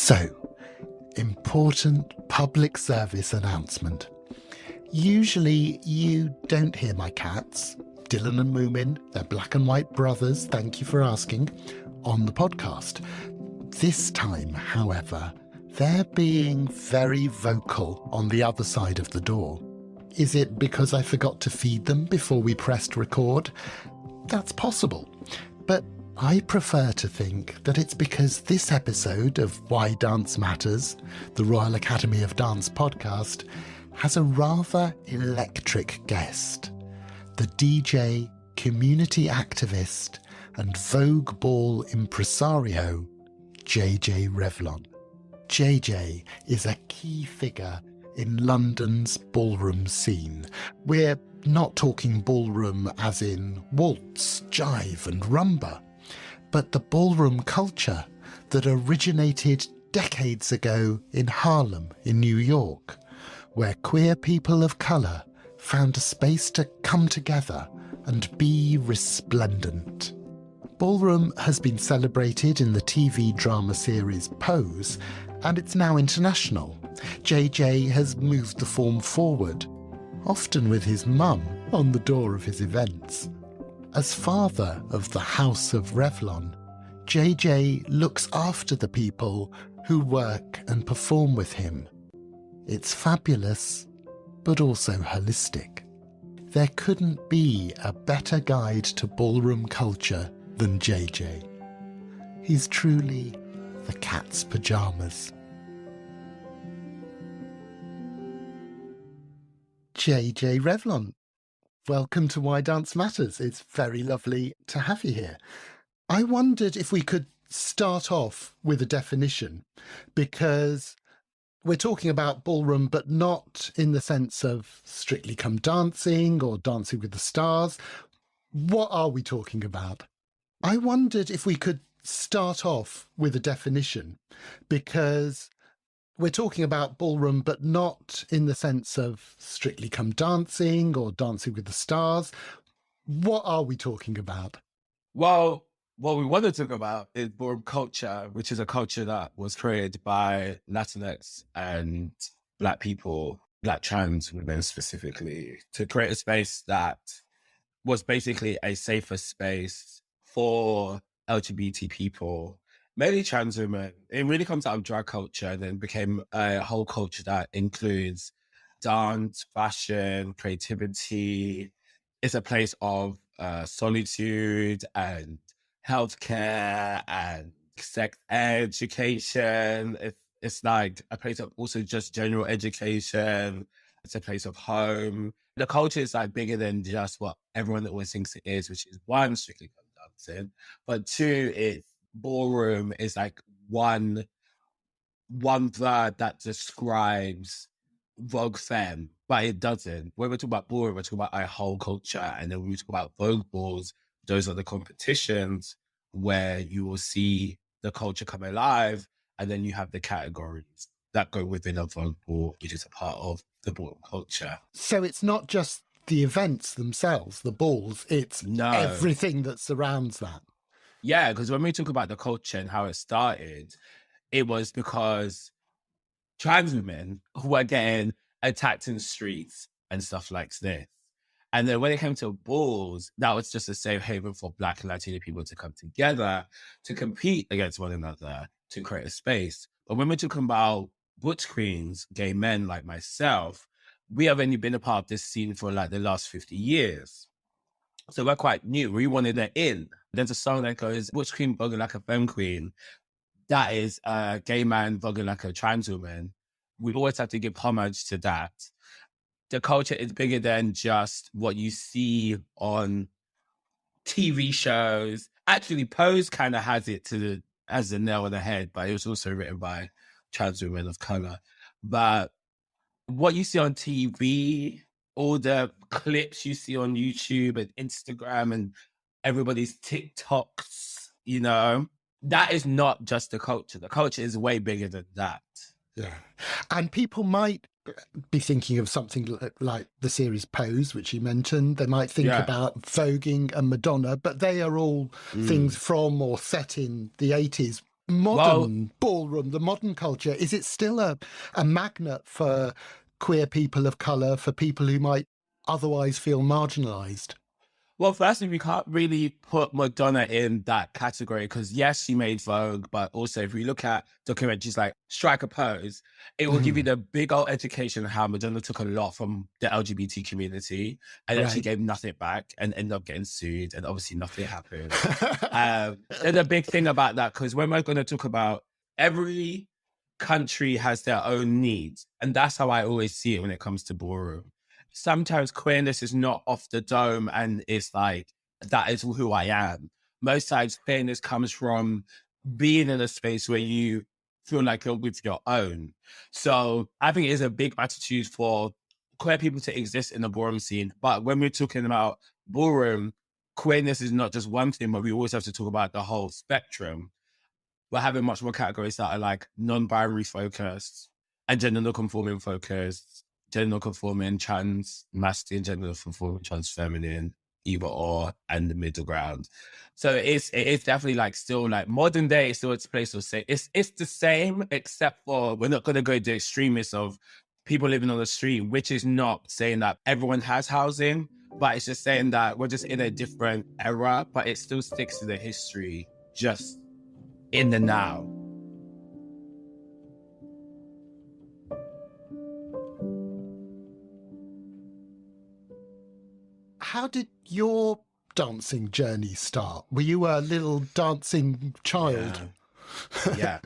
So, important public service announcement. Usually you don't hear my cats, Dylan and Moomin, they're black and white brothers, thank you for asking, on the podcast. This time, however, they're being very vocal on the other side of the door. Is it because I forgot to feed them before we pressed record? That's possible, but I prefer to think that it's because this episode of Why Dance Matters, the Royal Academy of Dance podcast, has a rather electric guest. The DJ, community activist, and Vogue Ball impresario, Jay Jay Revlon. Jay Jay is a key figure in London's ballroom scene. We're not talking ballroom as in waltz, jive, and rumba, but the ballroom culture that originated decades ago in Harlem in New York, where queer people of colour found a space to come together and be resplendent. Ballroom has been celebrated in the TV drama series Pose, and it's now international. Jay Jay has moved the form forward, often with his mum on the door of his events. As father of the House of Revlon, Jay Jay looks after the people who work and perform with him. It's fabulous, but also holistic. There couldn't be a better guide to ballroom culture than Jay Jay. He's truly the cat's pyjamas. Jay Jay Revlon, welcome to Why Dance Matters. It's very lovely to have you here. I wondered if we could start off with a definition, because we're talking about ballroom, but not in the sense of Strictly Come Dancing or Dancing with the Stars. What are we talking about? I wondered if we could start off with a definition, because we're talking about ballroom, but not in the sense of Strictly Come Dancing or Dancing with the Stars. What are we talking about? Well, what we want to talk about is ballroom culture, which is a culture that was created by Latinx and Black people, Black trans women specifically, to create a space that was basically a safer space for LGBT people, mainly trans women. It really comes out of drag culture and then became a whole culture that includes dance, fashion, creativity. It's a place of solitude and healthcare and sex education. It's like a place of also just general education. It's a place of home. The culture is like bigger than just what everyone always thinks it is, which is one, Strictly Come Dancing, but two, it's ballroom is like one word that describes Vogue femme, but it doesn't. When we're talking about ballroom, we're talking about our whole culture. And then when we talk about Vogue balls, those are the competitions where you will see the culture come alive. And then you have the categories that go within a Vogue ball, which is a part of the ballroom culture. So it's not just the events themselves, the balls, it's everything that surrounds that. Yeah, because when we talk about the culture and how it started, it was because trans women who were getting attacked in the streets and stuff like this. And then when it came to balls, that was just a safe haven for Black and Latino people to come together to compete against one another to create a space. But when we're talking about butch queens, gay men like myself, we have only been a part of this scene for like the last 50 years. So we're quite new. We wanted it in. There's a song that goes, butch queen voguing like a femme queen. That is a gay man voguing like a trans woman. We always have to give homage to that. The culture is bigger than just what you see on TV shows. Actually, Pose kind of has it as the nail on the head, but it was also written by trans women of color. But what you see on TV, all the clips you see on YouTube and Instagram and everybody's TikToks, you know, that is not just the culture. The culture is way bigger than that. Yeah. And people might be thinking of something like the series Pose, which you mentioned. They might think about voguing and Madonna, but they are all things from or set in the 80s. Well, modern ballroom, the modern culture, is it still a magnet for queer people of colour, for people who might otherwise feel marginalised? Well, firstly, we can't really put Madonna in that category because, yes, she made Vogue, but also if we look at documentaries like Strike a Pose, it will give you the big old education of how Madonna took a lot from the LGBT community and then she Right. gave nothing back and ended up getting sued, and obviously nothing happened. There's a big thing about that because when we're going to talk about every country has their own needs, and that's how I always see it when it comes to ballroom. Sometimes queerness is not off the dome and it's like, that is who I am. Most times queerness comes from being in a space where you feel like you're with your own. So I think it is a big attitude for queer people to exist in the ballroom scene. But when we're talking about ballroom, queerness is not just one thing, but we always have to talk about the whole spectrum. We're having much more categories that are like non-binary focused and gender non-conforming focused, gender non-conforming, trans masculine, gender non-conforming, trans feminine, either or, and the middle ground. So it's definitely like still like modern day, it's still its place to say it's the same, except for we're not gonna go the extremists of people living on the street, which is not saying that everyone has housing, but it's just saying that we're just in a different era, but it still sticks to the history, just in the now. How did your dancing journey start? Were you a little dancing child? Yeah.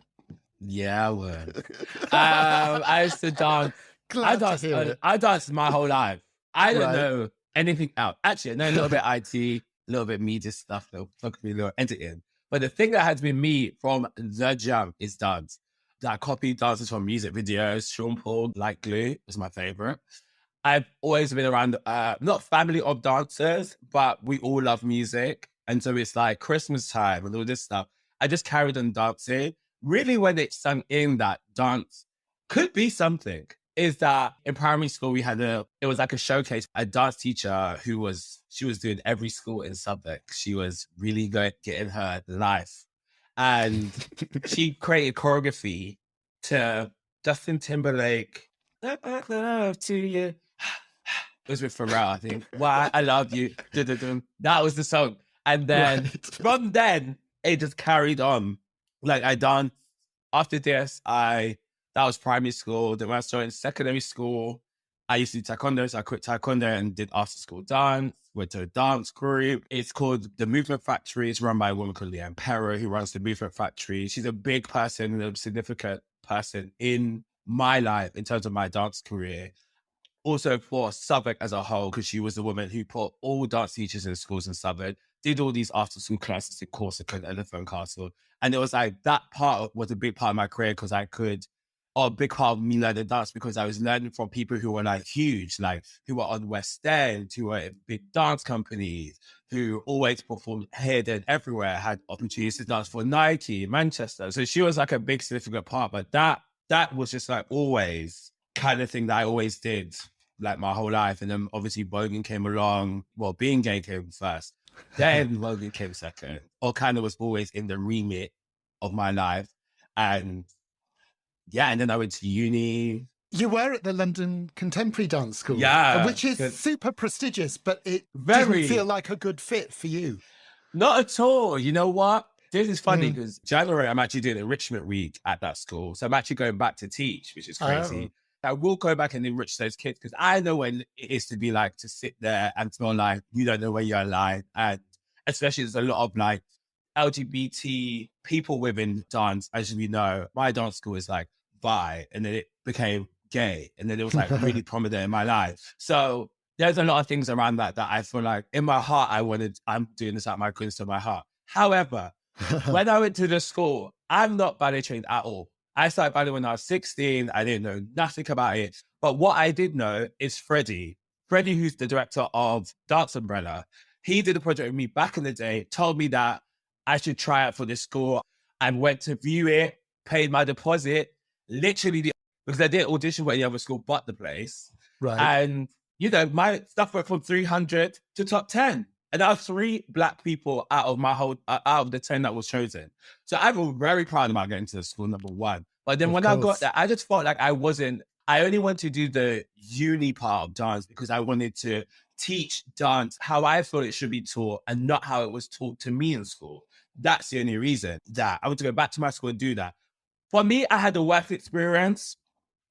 Yeah, I would. I used to dance. Glad to hear it. I danced my whole life. I don't Right. know anything else. Actually, I know a little bit IT, a little bit media stuff, a little editing. But the thing that has been me from the jump is dance. I copied dances from music videos. Sean Paul, Like Glue, was my favorite. I've always been around, not family of dancers, but we all love music. And so it's like Christmas time and all this stuff. I just carried on dancing. Really, when it sunk in that dance could be something, is that in primary school, it was like a showcase. A dance teacher she was doing every school in Suffolk. She was really getting her life. And she created choreography to Justin Timberlake, love to you. It was with Pharrell, I think. Why I love you. Dun-dun-dun. That was the song. And then from then, it just carried on. Like I danced after this, that was primary school. Then when I started in secondary school, I used to do taekwondo. So I quit taekwondo and did after school dance, went to a dance group. It's called The Movement Factory. It's run by a woman called Leanne Perro, who runs The Movement Factory. She's a big person and a significant person in my life in terms of my dance career. Also for Southwark as a whole, because she was the woman who put all dance teachers in schools in Southwark, did all these after school classes in Corsica and Elephant Castle. And it was like that part was a big part of my career because a big part of me learning dance because I was learning from people who were like huge, like who were on West End, who were in big dance companies, who always performed here, there, and everywhere, had opportunities to dance for Nike, Manchester. So she was like a big significant part, but that was just like always kind of thing that I always did like my whole life. And then obviously Bogan came along. Well, being gay came first. Then Bogan came second. Or kind of was always in the remit of my life. And yeah, and then I went to uni. You were at the London Contemporary Dance School, Yeah. which is super prestigious, but it Very. didn't feel like a good fit for you. Not at all. You know what? This is funny because January, I'm actually doing enrichment week at that school. So I'm actually going back to teach, which is crazy. Oh. I will go back and enrich those kids because I know what it is to be like to sit there and feel like you don't know where you're alive. And especially there's a lot of like LGBT people within dance. As you know, my dance school is like bi, and then it became gay, and then it was like really prominent in my life. So there's a lot of things around that I feel like in my heart, I'm doing this at my goodness of my heart. However, when I went to the school, I'm not ballet trained at all. I started ballet when I was 16. I didn't know nothing about it. But what I did know is Freddie, who's the director of Dance Umbrella. He did a project with me back in the day, told me that I should try out for this school. I went to view it, paid my deposit, literally because I didn't audition for any other school but the place. Right. And, you know, my stuff went from 300 to top 10. And there are 3 Black people out of my whole, out of the 10 that was chosen. So I was very proud about getting to the school, number 1. But then Of when I got course. there, I just felt like I only wanted to do the uni part of dance because I wanted to teach dance how I thought it should be taught and not how it was taught to me in school. That's the only reason that I want to go back to my school and do that. For me, I had the worst experience,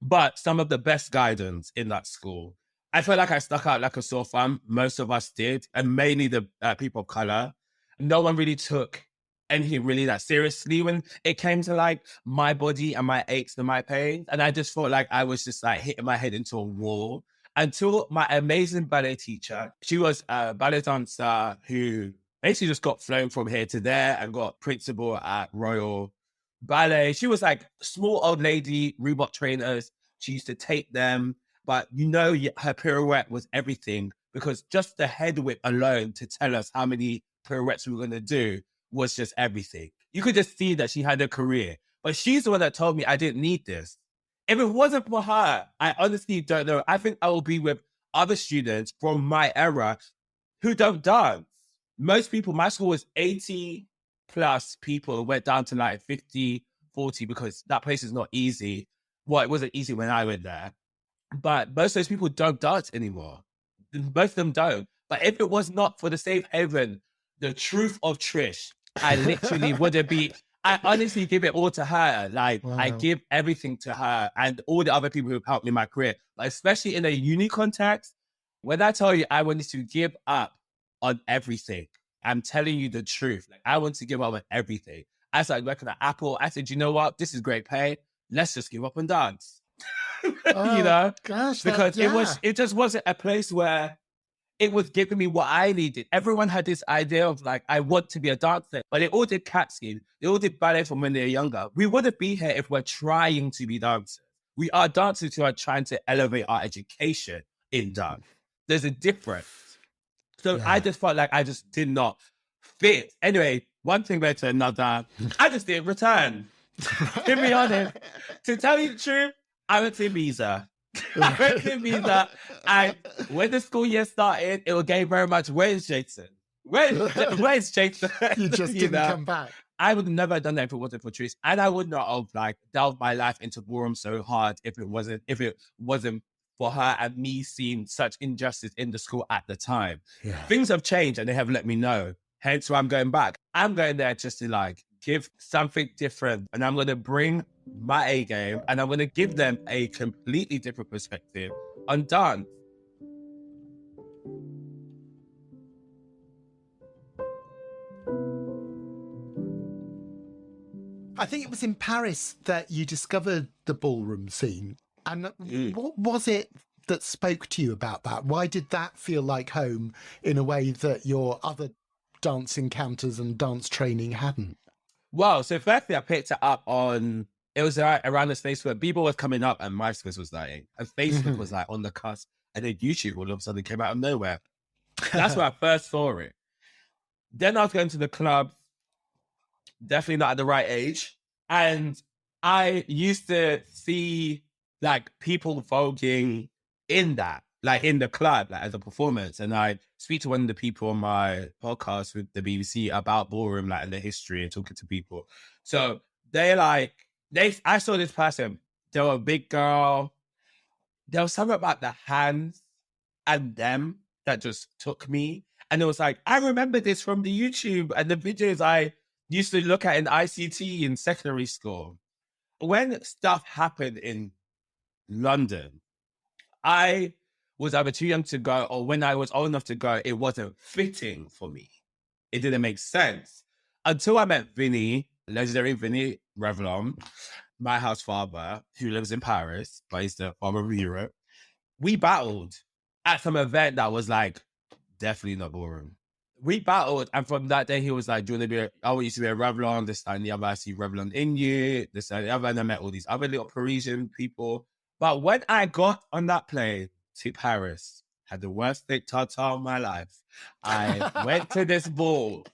but some of the best guidance in that school. I felt like I stuck out like a sore thumb. Most of us did, and mainly the people of color. No one really took anything really that seriously when it came to like my body and my aches and my pains. And I just felt like I was just like hitting my head into a wall until my amazing ballet teacher, she was a ballet dancer who basically just got flown from here to there and got principal at Royal Ballet. She was like small old lady, Reebok trainers. She used to tape them, but her pirouette was everything because just the head whip alone to tell us how many pirouettes we were going to do was just everything. You could just see that she had a career, but she's the one that told me I didn't need this. If it wasn't for her, I honestly don't know. I think I will be with other students from my era who don't dance. Most people, my school was 80 plus people. It went down to like 50, 40 because that place is not easy. Well, it wasn't easy when I went there. But most of those people don't dance anymore. Most of them don't. But if it was not for the safe haven, the truth of Trish, I literally wouldn't be. I honestly give it all to her. Like, Wow. I give everything to her and all the other people who've helped me in my career. But especially in a uni context, when I tell you I wanted to give up on everything, I'm telling you the truth. Like, I want to give up on everything. I started working at Apple. I said, you know what? This is great pay. Let's just give up and dance. You know? Gosh, Because it just wasn't a place where it was giving me what I needed. Everyone had this idea of like, I want to be a dancer, but they all did cat scheme. They all did ballet from when they were younger. We wouldn't be here if we're trying to be dancers. We are dancers who are trying to elevate our education in dance. There's a difference. So Yeah. I just felt like I just did not fit. Anyway, one thing led to another. I just didn't return. To be honest, to tell you the truth, I went to Ibiza. I went to Ibiza, and when the school year started, it was getting very much, where's Jason? Where's Jason? You just didn't come back. I would have never done that if it wasn't for Trish. And I would not have like delved my life into Ballroom so hard if it wasn't for her and me seeing such injustice in the school at the time. Yeah. Things have changed and they have let me know. Hence why I'm going back. I'm going there just to like give something different. And I'm going to bring my A game and I'm going to give them a completely different perspective on dance. I think it was in Paris that you discovered the ballroom scene. And what was it that spoke to you about that? Why did that feel like home in a way that your other dance encounters and dance training hadn't? Well, so firstly, I picked it up on, it was around the space where Bieber was coming up and MySpace was dying. And Facebook was like on the cusp. And then YouTube all of a sudden came out of nowhere. That's where I first saw it. Then I was going to the club, definitely not at the right age. And I used to see like people voguing in that, like in the club, like as a performance. And I speak to one of the people on my podcast with the BBC about ballroom, like and the history and talking to people. So I saw this person, they were a big girl. There was something about the hands and them that just took me. And it was like, I remember this from the YouTube and the videos I used to look at in ICT in secondary school. When stuff happened in London, I was either too young to go, or when I was old enough to go, it wasn't fitting for me. It didn't make sense. Until I met Vinny, legendary Vinny Revlon, my house father, who lives in Paris, but he's the father of Europe. We battled at some event that was like, definitely not ballroom. We battled, and from that day, he was like, do you want to be I want you to be a Revlon, this time the other, I see Revlon in you, this time the other, and I met all these other little Parisian people. But when I got on that plane to Paris, had the worst steak tartare of my life. I went to this ball,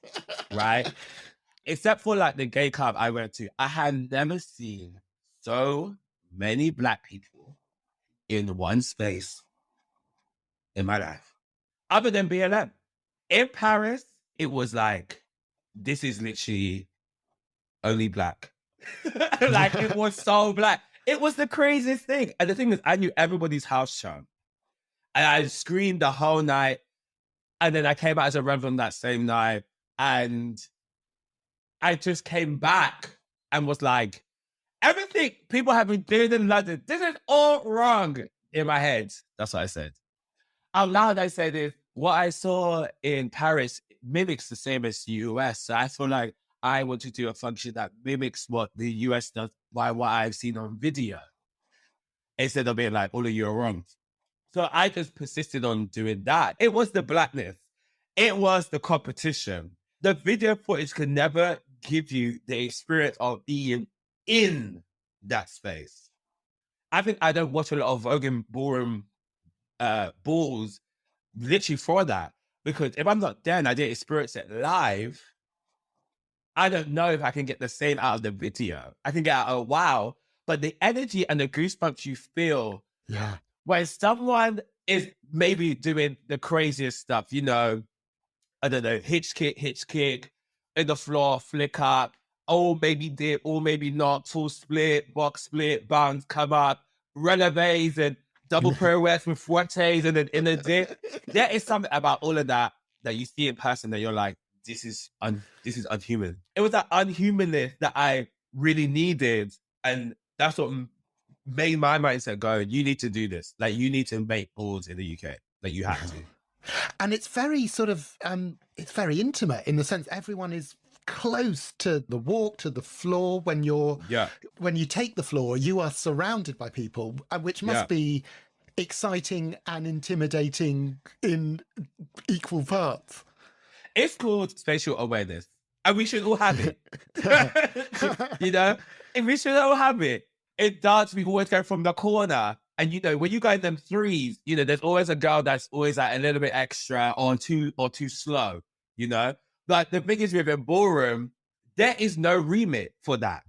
right? Except for like the gay club I went to, I had never seen so many Black people in one space in my life, other than BLM. In Paris, it was like, this is literally only black. Like, it was so black. It was the craziest thing. And the thing is, I knew everybody's house chant. And I screamed the whole night. And then I came out as a Revlon that same night. And I just came back and was like, everything people have been doing in London, this is all wrong in my head. That's what I said. Out loud, I said it. What I saw in Paris mimics the same as the US. So I feel like I want to do a function that mimics what the US does by what I've seen on video, instead of being like, all of you are wrong. So I just persisted on doing that. It was the blackness. It was the competition. The video footage could never give you the experience of being in that space. I think I don't watch a lot of Vogue and Ballroom balls literally for that. Because if I'm not there and I didn't experience it live, I don't know if I can get the same out of the video. I can get out, oh, wow. But the energy and the goosebumps you feel when someone is maybe doing the craziest stuff, you know, I don't know, hitch kick, in the floor, flick up, oh, maybe dip, or maybe not, full split, box split, bounce, come up, releves and double pirouettes with fortes and then in a dip. There is something about all of that that you see in person that you're like, this is unhuman. It was that unhumanness that I really needed. And that's what made my mindset go, you need to do this. Like, you need to make balls in the UK. Like, you have to. And it's very sort of, it's very intimate in the sense everyone is close to the walk, to the floor. When you take the floor, you are surrounded by people, which must be exciting and intimidating in equal parts. It's called spatial awareness, and we should all have it. You know, if we should all have it. In dance, we always go from the corner. And, you know, when you go in them threes, you know, there's always a girl that's always like a little bit extra or too slow, you know? But the thing is with a ballroom, there is no remit for that.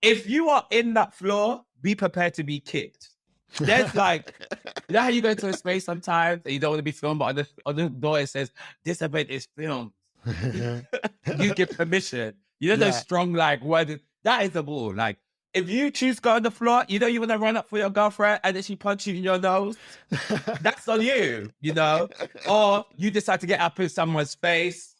If you are in that floor, be prepared to be kicked. There's like, you know how you go into a space sometimes and you don't want to be filmed, but on the door it says, this event is filmed. You give permission. You know those strong, like, word. That is a ball. Like, if you choose to go on the floor, you know you want to run up for your girlfriend and then she punches you in your nose, that's on you, you know? Or you decide to get up in someone's face.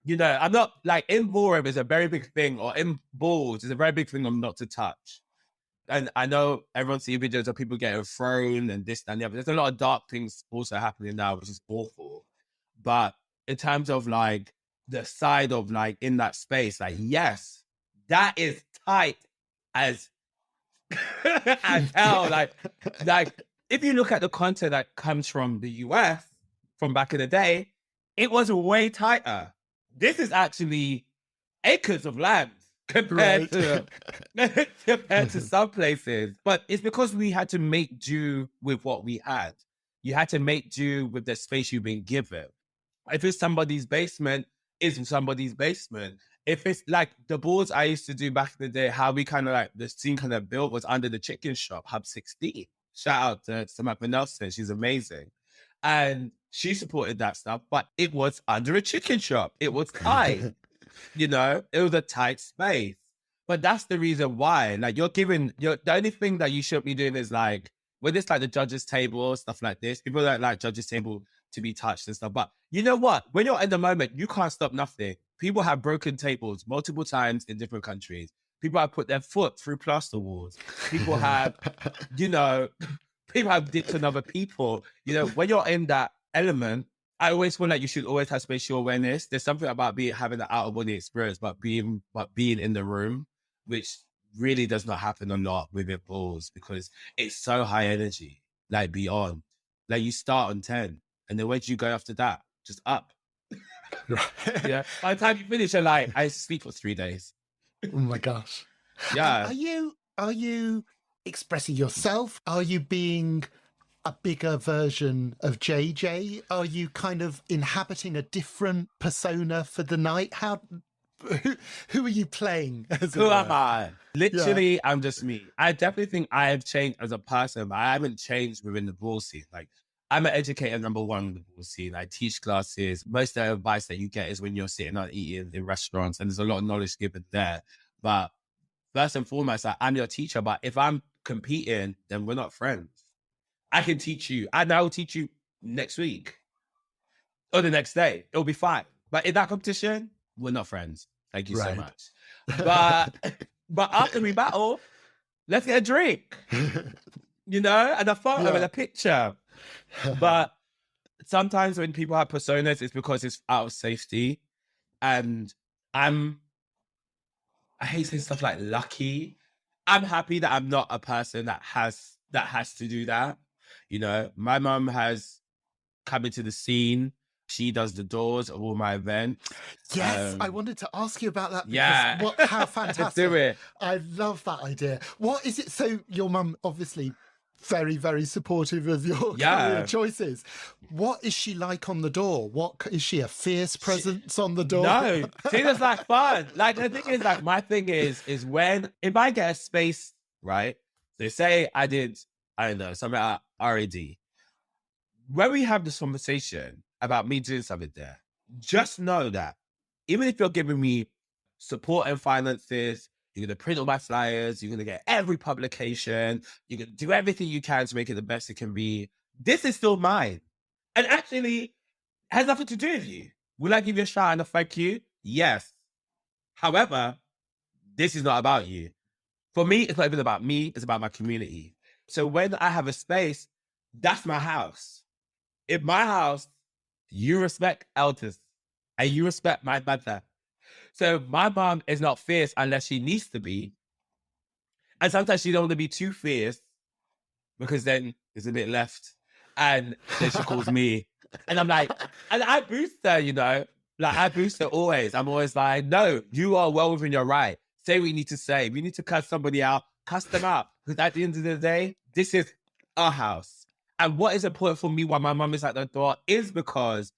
You know, I'm not, like, in ballroom is a very big thing, or in balls is a very big thing of not to touch. And I know everyone sees videos of people getting thrown and this and the other. There's a lot of dark things also happening now, which is awful. But in terms of, like, the side of, like, in that space, like, yes, that is tight as hell. Like if you look at the content that comes from the US from back in the day, it was way tighter. This is actually acres of land compared to some places. But it's because we had to make do with what we had. You had to make do with the space you've been given. If it's somebody's basement, it's somebody's basement. If it's like the balls I used to do back in the day, how we kind of like, the scene kind of built was under the chicken shop, Hub 16. Shout out to Samantha Nelson. She's amazing. And she supported that stuff, but it was under a chicken shop. It was tight, you know, it was a tight space. But that's the reason why, like, the only thing that you shouldn't be doing is like, when it's like the judges table, stuff like this, people don't like judges table to be touched and stuff. But you know what? When you're in the moment, you can't stop nothing. People have broken tables multiple times in different countries. People have put their foot through plaster walls. People have, you know, people have dipped on other people. You know, when you're in that element, I always feel like you should always have spatial awareness. There's something about having an out of body experience, but being in the room, which really does not happen a lot with it balls, because it's so high energy, like beyond. Like, you start on 10, and then where do you go after that? Just up. Yeah. By the time you finish, you're like, I sleep for 3 days. Oh my gosh. Yeah. Are you expressing yourself? Are you being a bigger version of Jay Jay? Are you kind of inhabiting a different persona for the night? Who are you playing? Who am I? Literally, I'm just me. I definitely think I have changed as a person, but I haven't changed within the ball scene. Like, I'm an educator, number one, in the ball scene. I teach classes. Most of the advice that you get is when you're sitting and eating in restaurants, and there's a lot of knowledge given there. But first and foremost, like, I'm your teacher, but if I'm competing, then we're not friends. I can teach you, and I will teach you next week or the next day. It'll be fine. But in that competition, we're not friends. Thank you so much. But after we battle, let's get a drink, and a photo and a picture. But sometimes when people have personas, it's because it's out of safety. And I hate saying stuff like lucky. I'm happy that I'm not a person that has to do that. My mom has come into the scene. She does the doors of all my events. Yes, I wanted to ask you about that because how fantastic. Do it. I love that idea. What is it? So your mum, obviously very, very supportive of your career choices. What is she like on the door? What is she, a fierce presence on the door? No, she just like fun. Like the thing is, like my thing is when, if I get a space, right? They say I don't know, something at RAD. When we have this conversation about me doing something there, just know that even if you're giving me support and finances, you're going to print all my flyers, you're going to get every publication, you're going to do everything you can to make it the best it can be. This is still mine. And actually, has nothing to do with you. Will I give you a shout and a thank you? Yes. However, this is not about you. For me, it's not even about me, it's about my community. So when I have a space, that's my house. In my house, you respect elders and you respect my mother. So my mom is not fierce unless she needs to be. And sometimes she don't want to be too fierce because then there's a bit left. And then she calls me. And I'm like, and I boost her, Like I boost her always. I'm always like, no, you are well within your right. Say what you need to say. If you need to cuss somebody out, cuss them out. Because at the end of the day, this is our house. And what is important for me while my mum is at the door is because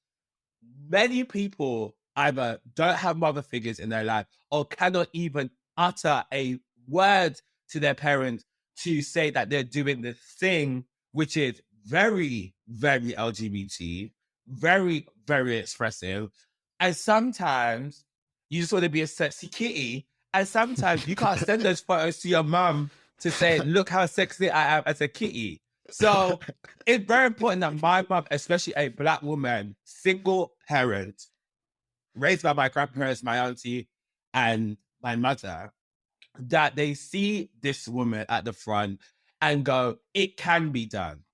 many people either don't have mother figures in their life or cannot even utter a word to their parents to say that they're doing this thing, which is very, very LGBT, very, very expressive. And sometimes you just want to be a sexy kitty. And sometimes you can't send those photos to your mum to say, look how sexy I am as a kitty. So it's very important that my mom, especially a Black woman, single parent, raised by my grandparents, my auntie, and my mother, that they see this woman at the front and go, it can be done.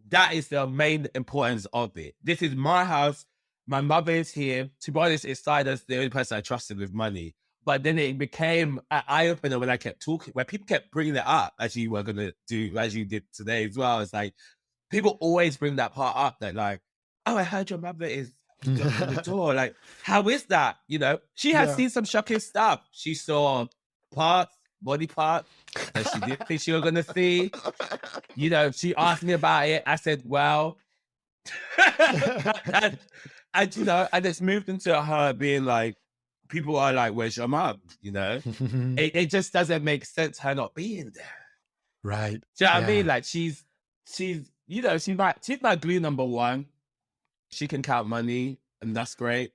That is the main importance of it. This is my house. My mother is here. To be honest, it's Sida's the only person I trusted with money. But then it became an eye-opener when I kept talking, where people kept bringing it up, as you were going to do, as you did today as well. It's like, people always bring that part up, that like, oh, I heard your mother is on the door. Like, how is that? She has seen some shocking stuff. She saw body parts, that she didn't think she was going to see. She asked me about it. I said, well, and it's moved into her being like, people are like, where's your mom? It just doesn't make sense her not being there. Right. Do you know what I mean? Like she's my glue number one. She can count money and that's great.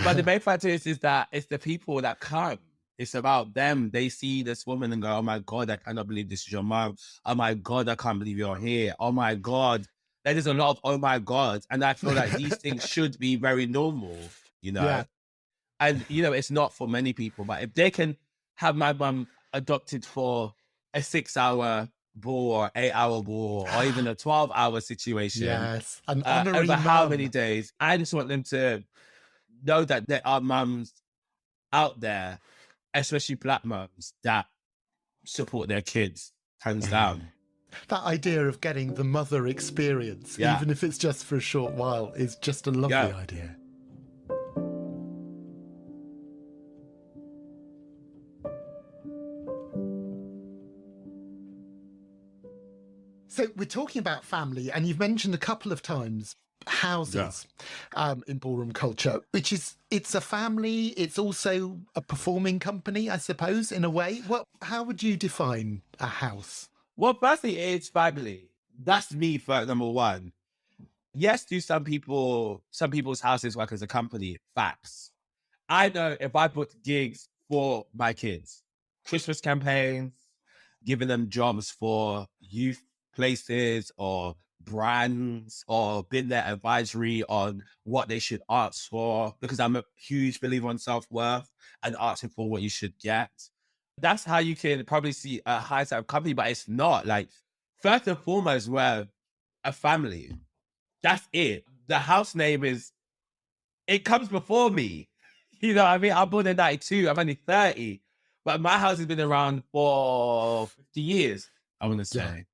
But the main factor is that it's the people that come. It's about them. They see this woman and go, oh my God, I cannot believe this is your mom. Oh my God, I can't believe you're here. Oh my God. There is a lot of oh my God. And I feel like these things should be very normal, Yeah. And, it's not for many people, but if they can have my mum adopted for a 6-hour ball or 8-hour ball or even a 12-hour situation. Yes, an honorary over mum. how many days, I just want them to know that there are mums out there, especially Black mums, that support their kids, hands down. That idea of getting the mother experience, even if it's just for a short while, is just a lovely idea. So we're talking about family, and you've mentioned a couple of times houses in ballroom culture, which is, it's a family, it's also a performing company, I suppose, in a way. How would you define a house? Well, firstly, it's family. That's me for number one. Yes, do some people's houses work as a company? Facts. I know if I booked gigs for my kids, Christmas campaigns, giving them jobs for youth places or brands, or been their advisory on what they should ask for, because I'm a huge believer on self-worth and asking for what you should get. That's how you can probably see a high side of company, but it's not. Like, first and foremost, we're a family. That's it. The house name it comes before me. You know what I mean? I'm born in 92. I'm only 30. But my house has been around for 50 years, I want to Yeah. say.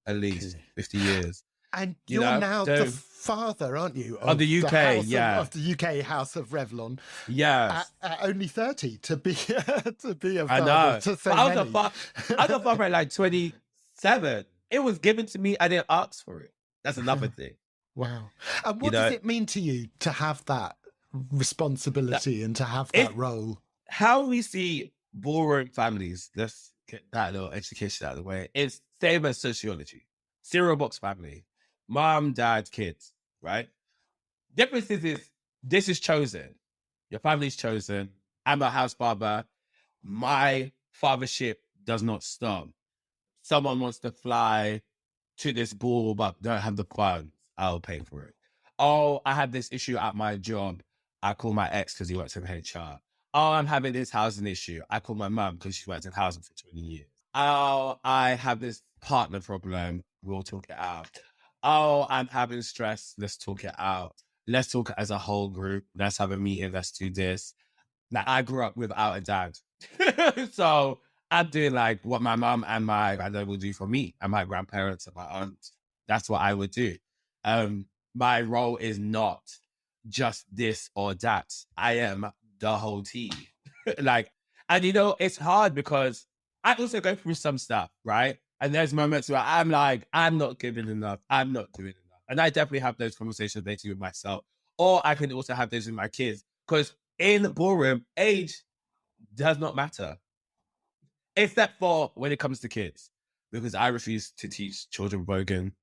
At least Okay. 50 years. And You you're know? now the So, father, aren't you, of of the the UK, House yeah. of the UK House of Revlon Yes. at only 30 to be to be a I father know. to so But I many. was a father at like 27. It was given to me. I didn't ask for it. That's another thing. Wow. And You what does know? it mean to you to have that responsibility and to have that role? How we see ballroom families, let's get that little education out of the way, it's same as sociology. Cereal box family, mom, dad, kids, right? Difference is this is chosen. Your family's chosen. I'm a house barber. My fathership does not stop. Someone wants to fly to this ball but don't have the funds, I'll pay for it. Oh, I have this issue at my job. I call my ex because he works in HR. Oh, I'm having this housing issue. I call my mum because she works in housing for 20 years. Oh, I have this partner problem. We'll talk it out. Oh, I'm having stress. Let's talk it out. Let's talk as a whole group. Let's have a meeting. Let's do this. Like, I grew up without a dad. So I'm doing like what my mom and my granddad will do for me, and my grandparents and my aunts. That's what I would do. My role is not just this or that. I am the whole team. Like, and you know, it's hard because I also go through some stuff, right? And there's moments where I'm like, I'm not giving enough. I'm not doing enough. And I definitely have those conversations later with myself. Or I can also have those with my kids. Because in the ballroom, age does not matter, except for when it comes to kids, because I refuse to teach children Bogan,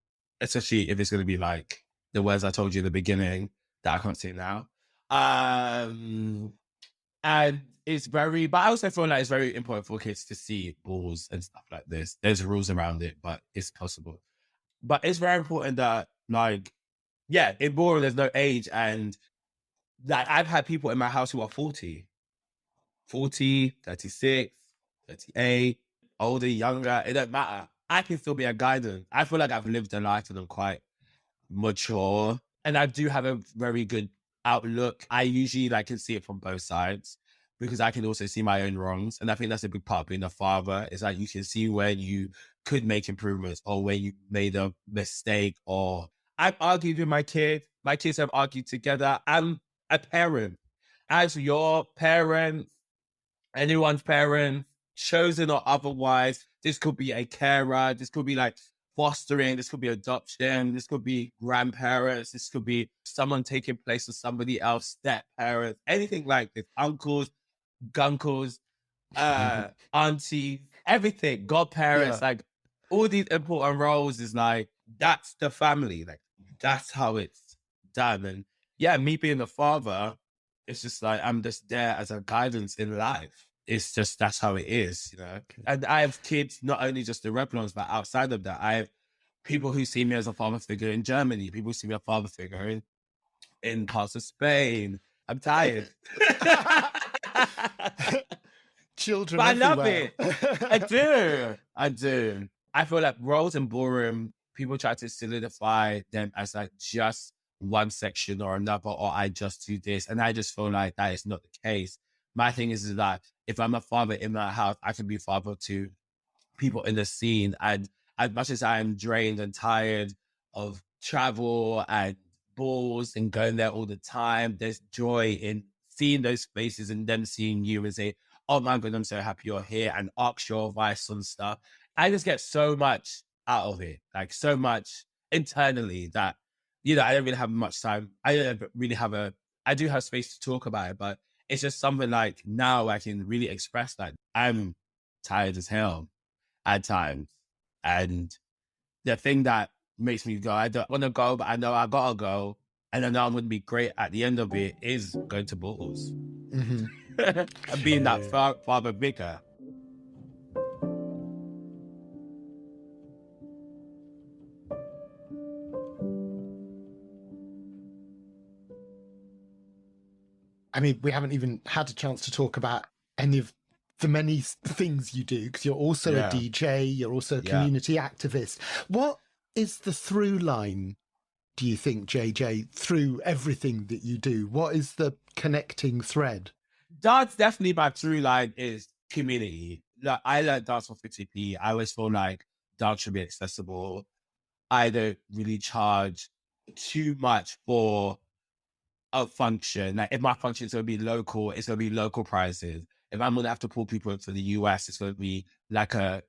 especially if it's going to be like the words I told you in the beginning that I can't say now. And it's very, but I also feel like it's very important for kids to see balls and stuff like this. There's rules around it, but it's possible. But it's very important that, like, yeah, in ballroom, there's no age. And like, I've had people in my house who are 40, 36, 38, older, younger, it don't matter. I can still be a guidance. I feel like I've lived a life and I'm quite mature. And I do have a very good outlook. I usually like can see it from both sides because I can also see my own wrongs. And I think that's a big part of being a father, is that you can see when you could make improvements or when you made a mistake. Or I've argued with my kids. My kids have argued together. I'm a parent. As your parent, anyone's parent, chosen or otherwise. This could be a carer. This could be like fostering. This could be adoption. This could be grandparents. This could be someone taking place of somebody else, step parents, anything like this. Uncles, guncles, aunties, everything. Godparents, Yeah. like all these important roles is like, that's the family. Like, that's how it's done. And yeah, me being the father, it's just like, I'm just there as a guidance in life. It's just, that's how it is, you know? And I have kids, not only just the Revlons, but outside of that, I have people who see me as a father figure in Germany. People who see me as a father figure in parts of Spain. I'm tired. Children But I love everywhere. it. I do. I do. I feel like roles in ballroom, people try to solidify them as like just one section or another, or I just do this. And I just feel like that is not the case. My thing is that if I'm a father in my house, I can be father to people in the scene. And as much as I am drained and tired of travel and balls and going there all the time, there's joy in seeing those spaces and them seeing you and say, oh my God, I'm so happy you're here, and ask your advice on stuff. I just get so much out of it, like so much internally that, you know, I don't really have much time. I don't really have I do have space to talk about it, but it's just something like now I can really express that I'm tired as hell at times. And the thing that makes me go. I don't want to go, but I know I gotta go. And I know I'm going to be great at the end of it is going to balls. Mm-hmm. And being that father figure. I mean, we haven't even had a chance to talk about any of the many things you do, because you're also a DJ, you're also a community activist. What is the through line, do you think, JJ, through everything that you do? What is the connecting thread? Dance, definitely my through line is community. Like, I learned dance for 50p. I always feel like dance should be accessible. I don't really charge too much for a function. Like if my function is going to be local, it's going to be local prices. If I'm going to have to pull people into the US, it's going to be like a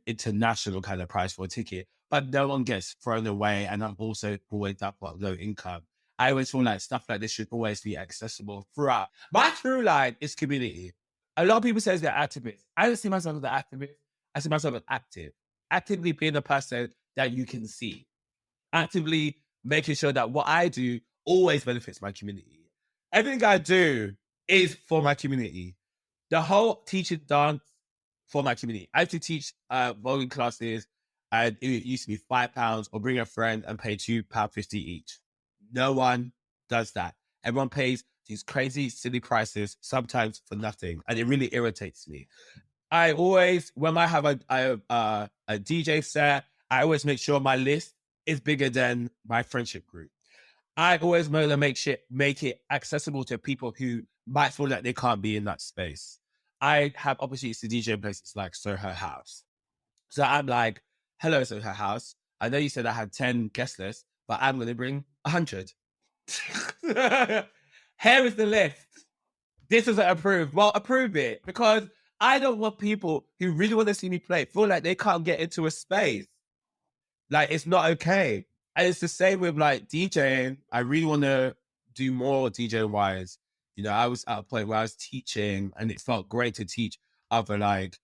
international kind of price for a ticket. But no one gets thrown away. And I'm also always that low income. I always feel like stuff like this should always be accessible throughout. My through line is community. A lot of people say they're activists. I don't see myself as an activist. I see myself as active. Actively being a person that you can see. Actively making sure that what I do always benefits my community. Everything I do is for my community. The whole teaching dance for my community. I used to teach voguing classes, and it used to be £5 or bring a friend and pay £2.50 each. No one does that. Everyone pays these crazy, silly prices, sometimes for nothing. And it really irritates me. I always, when I have a DJ set, I always make sure my list is bigger than my friendship group. I always want to make it accessible to people who might feel like they can't be in that space. I have opportunities to DJ in places like Soho House. So I'm like, hello, Soho House. I know you said I had 10 guest lists, but I'm going to bring 100. Here is the list. This is approved. Well, approve it, because I don't want people who really want to see me play feel like they can't get into a space. Like, it's not okay. And it's the same with like DJing. I really want to do more DJ wise. You know, I was at a point where I was teaching and it felt great to teach other like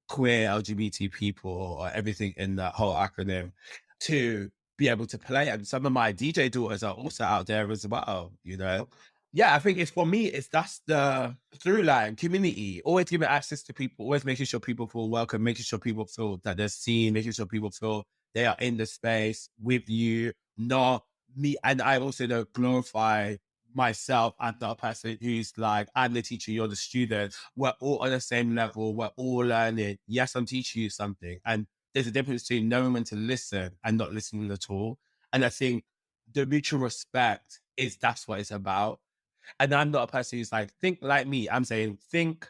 queer LGBT people or everything in that whole acronym to be able to play. And some of my DJ daughters are also out there as well, you know? Yeah, I think it's for me, that's the through line, community, always giving access to people, always making sure people feel welcome, making sure people feel that they're seen, making sure people feel they are in the space with you, not me. And I also don't glorify myself. I'm not a person who's like, I'm the teacher, you're the student. We're all on the same level. We're all learning. Yes, I'm teaching you something. And there's a difference between knowing when to listen and not listening at all. And I think the mutual respect that's what it's about. And I'm not a person who's like, think like me. I'm saying, think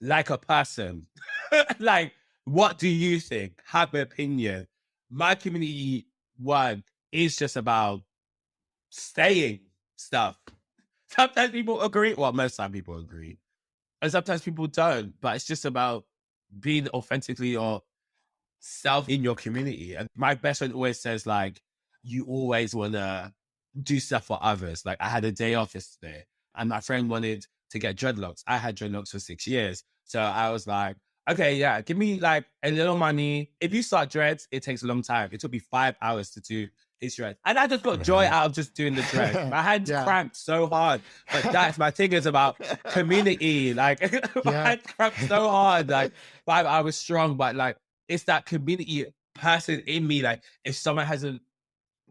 like a person. Like, what do you think? Have an opinion. My community work is just about saying stuff. Sometimes people agree. Well, most time people agree. And sometimes people don't. But it's just about being authentically yourself in your community. And my best friend always says, like, you always want to do stuff for others. Like, I had a day off yesterday and my friend wanted to get dreadlocks. I had dreadlocks for 6 years. So I was like, okay, yeah, give me like a little money. If you start dreads, it takes a long time. It took me 5 hours to do his dreads. And I just got joy out of just doing the dreads. My hands cramped so hard. But that's my thing is about community. Like, my hands cramped so hard. Like, 5 hours strong. But like, it's that community person in me. Like, if someone hasn't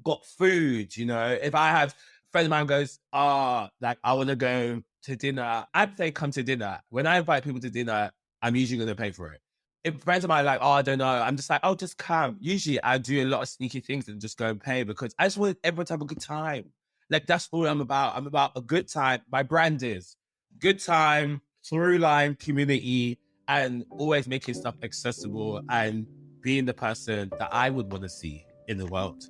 got food, you know, if I have a friend of mine goes, like, I want to go to dinner, I'd say come to dinner. When I invite people to dinner, I'm usually going to pay for it. If friends of mine are like, I don't know, I'm just like, just come. Usually I do a lot of sneaky things and just go and pay because I just want everyone to have a good time. Like, that's all I'm about. I'm about a good time. My brand is good time, through line, community, and always making stuff accessible and being the person that I would want to see in the world.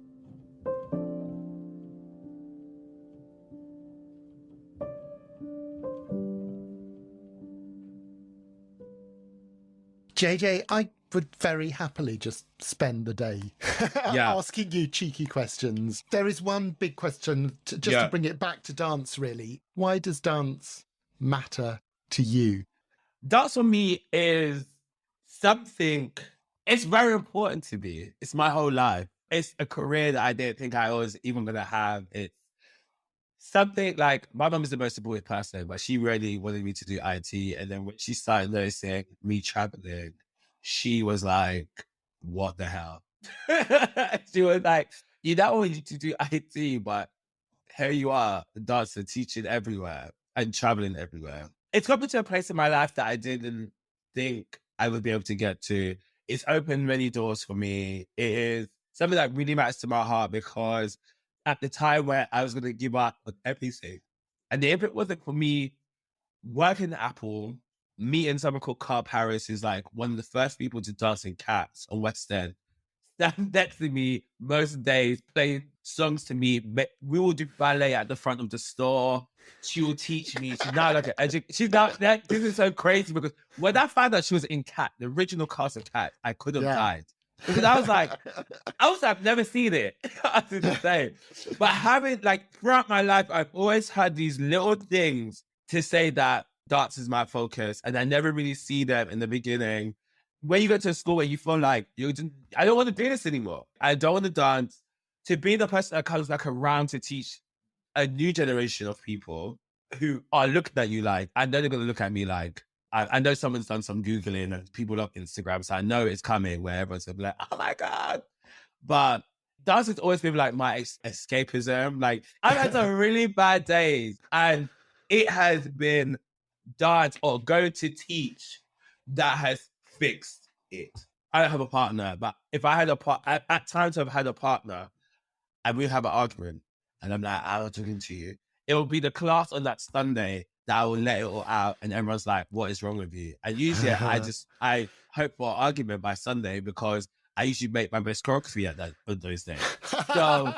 JJ, I would very happily just spend the day asking you cheeky questions. There is one big question, to bring it back to dance, really. Why does dance matter to you? Dance for me is something, it's very important to me. It's my whole life. it's a career that I didn't think I was even going to have. It's something like, my mum is the most supportive person, but she really wanted me to do IT. And then when she started noticing me traveling, she was like, what the hell? She was like, you don't want you to do IT, but here you are, a dancer, teaching everywhere and traveling everywhere. It's gotten to a place in my life that I didn't think I would be able to get to. It's opened many doors for me. It is something that really matters to my heart, because at the time where I was going to give up on everything, and if it wasn't for me working at Apple, meeting someone called Carl Paris, who's like one of the first people to dance in Cats on West End, stand next to me most days, playing songs to me. We will do ballet at the front of the store. She will teach me. She's now like she's now, this is so crazy, because when I found out she was in Cat, the original cast of Cat, I could have died. Because I was like, I've never seen it. I was insane. But having, like, throughout my life, I've always had these little things to say that dance is my focus, and I never really see them in the beginning. When you go to a school where you feel like, I don't want to do this anymore. I don't want to dance. To be the person that comes back around to teach a new generation of people who are looking at you like, I know they're going to look at me like, I know someone's done some Googling and people love Instagram, so I know it's coming where everyone's going to be like, oh my God. But dance has always been like my escapism. Like, I've had some really bad days, and it has been dance or going to teach that has fixed it. I don't have a partner, but if I had at times I've had a partner and we have an argument and I'm like, I'm not talking to you, it will be the class on that Sunday that I will let it all out, and everyone's like, what is wrong with you? And usually I hope for an argument by Sunday, because I usually make my best choreography on those days. So,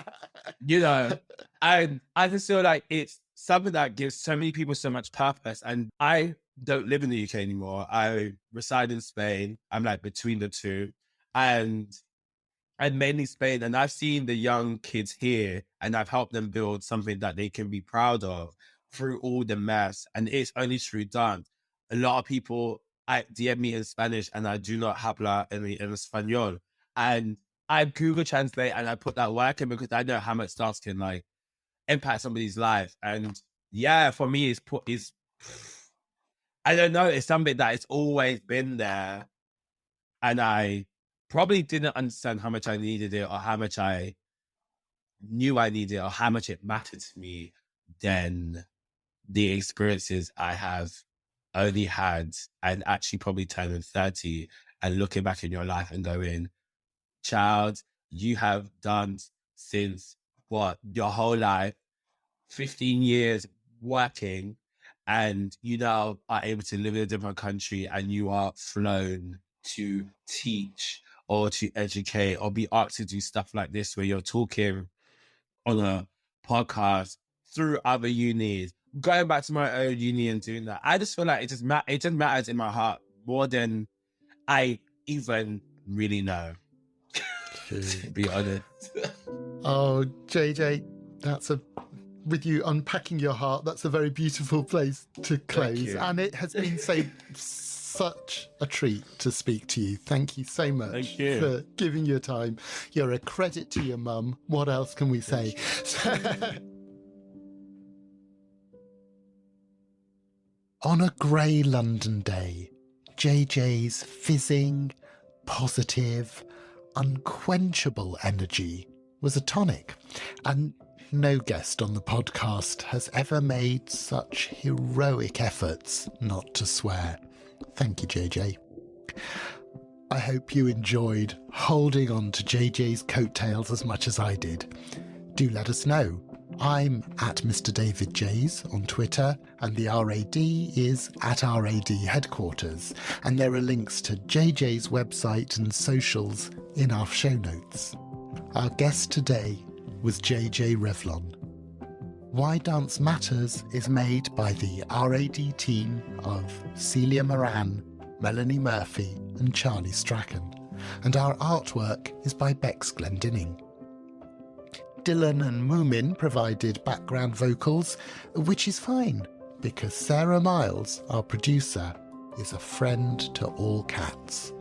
I just feel like it's something that gives so many people so much purpose. And I don't live in the UK anymore. I reside in Spain. I'm like between the two. And mainly Spain. And I've seen the young kids here, and I've helped them build something that they can be proud of through all the mess. And it's only through dance. A lot of people DM me in Spanish, and I do not habla en español. And I Google Translate, and I put that work in, because I know how much dance can like impact somebody's life. And yeah, for me, it's I don't know, it's something that it's always been there. And I probably didn't understand how much I needed it, or how much I knew I needed it, or how much it mattered to me, then the experiences I have only had, and actually probably turning 30 and looking back in your life and going, child, you have done since your whole life, 15 years working, and you now are able to live in a different country, and you are flown to teach or to educate or be asked to do stuff like this, where you're talking on a podcast through other unis, going back to my own uni and doing that. I just feel like it just matters in my heart more than I even really know. To be honest. Oh, JJ, with you unpacking your heart, that's a very beautiful place to close. And it has been such a treat to speak to you. Thank you so much for giving your time. You're a credit to your mum. What else can we say? On a grey London day, JJ's fizzing, positive, unquenchable energy was a tonic, and no guest on the podcast has ever made such heroic efforts not to swear. Thank you, JJ. I hope you enjoyed holding on to JJ's coattails as much as I did. Do let us know. I'm at Mr. David Jays on Twitter, and the RAD is at RAD headquarters, and there are links to JJ's website and socials in our show notes. Our guest today was Jay Jay Revlon. Why Dance Matters is made by the RAD team of Celia Moran, Melanie Murphy and Charlie Strachan, and our artwork is by Bex Glendinning. Dylan and Moomin provided background vocals, which is fine, because Sarah Miles, our producer, is a friend to all cats.